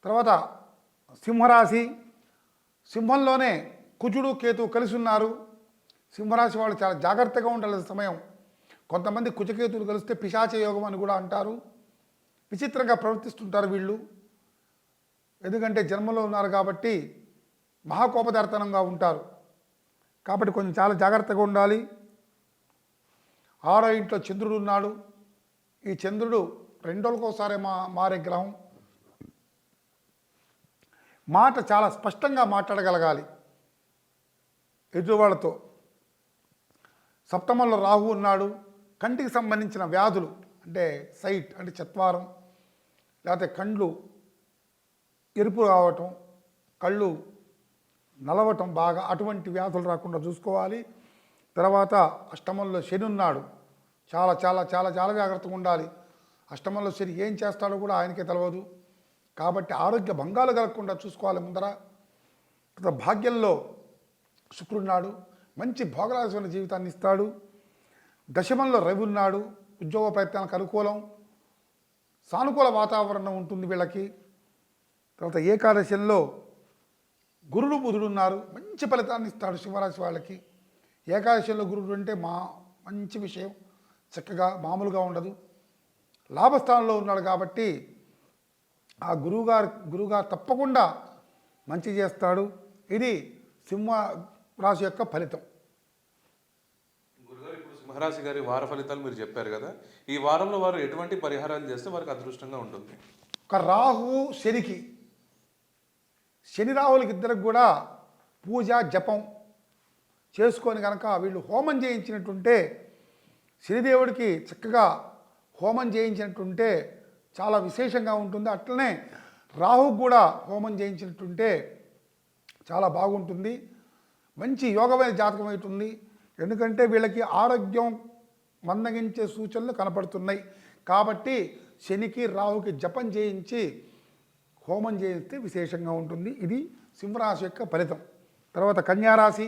తర్వాత సింహరాశి, సింహంలోనే కుజుడు కేతు కలిసి ఉన్నారు. సింహరాశి వాళ్ళు చాలా జాగ్రత్తగా ఉండాల్సిన సమయం. కొంతమంది కుజకేతులు కలిస్తే పిశాచ యోగం అని కూడా అంటారు. విచిత్రంగా ప్రవర్తిస్తుంటారు వీళ్ళు. ఎందుకంటే జన్మలో ఉన్నారు కాబట్టి మహాకోపదార్థనంగా ఉంటారు. కాబట్టి కొంచెం చాలా జాగ్రత్తగా ఉండాలి. 6వ ఇంట్లో చంద్రుడు ఉన్నాడు. ఈ చంద్రుడు 2 రోజులకోసారి మారే గ్రహం. మాట చాలా స్పష్టంగా మాట్లాడగలగాలి ఎదురువాళ్ళతో. సప్తమంలో రాహు ఉన్నాడు. కంటికి సంబంధించిన వ్యాధులు అంటే సైట్ అంటే చత్వారం, లేకపోతే కండ్లు ఎరుపు రావటం, కళ్ళు నలవటం బాగా, అటువంటి వ్యాధులు రాకుండా చూసుకోవాలి. తర్వాత అష్టమంలో శని ఉన్నాడు. చాలా చాలా చాలా చాలా జాగ్రత్తగా ఉండాలి. అష్టమంలో శని ఏం చేస్తాడో కూడా ఆయనకే తెలియదు. కాబట్టి ఆరోగ్య భంగాలు కలగకుండా చూసుకోవాలి ముందర. భాగ్యంలో శుక్రుడున్నాడు. మంచి భోగరాశమైన జీవితాన్ని ఇస్తాడు. దశమంలో రవి ఉన్నాడు. ఉద్యోగ ప్రయత్నాలకు అనుకూలం, సానుకూల వాతావరణం ఉంటుంది వీళ్ళకి. తర్వాత ఏకాదశంలో గురుడు బుధుడు ఉన్నారు. మంచి ఫలితాన్ని ఇస్తాడు సింహరాశి వాళ్ళకి. ఏకాదశంలో గురుడు అంటే మంచి విషయం, చక్కగా మామూలుగా ఉండదు. లాభస్థానంలో ఉన్నాడు కాబట్టి ఆ గురువుగారు తప్పకుండా మంచి చేస్తాడు. ఇది సింహ రాశి యొక్క ఫలితం. గురుగారు, ఇప్పుడు సింహరాశి గారి వార ఫలితాలు మీరు చెప్పారు కదా, ఈ వారంలో వారు ఎటువంటి పరిహారాలు చేస్తే వారికి అదృష్టంగా ఉంటుంది? ఒక రాహువు శనికి, శని రాహులకి ఇద్దరికి కూడా పూజ జపం చేసుకొని కనుక వీళ్ళు హోమం చేయించినట్టుంటే, శనిదేవుడికి చక్కగా హోమం చేయించినట్టుంటే చాలా విశేషంగా ఉంటుంది. అట్లనే రాహు కూడా హోమం చేయించినట్టుంటే చాలా బాగుంటుంది. మంచి యోగమైన జాతకం అవుతుంది. ఎందుకంటే వీళ్ళకి ఆరోగ్యం మందగించే సూచనలు కనపడుతున్నాయి. కాబట్టి శనికి రాహుకి జపం చేయించి హోమం చేయిస్తే విశేషంగా ఉంటుంది. ఇది సింహరాశి యొక్క ఫలితం. తర్వాత కన్యారాశి,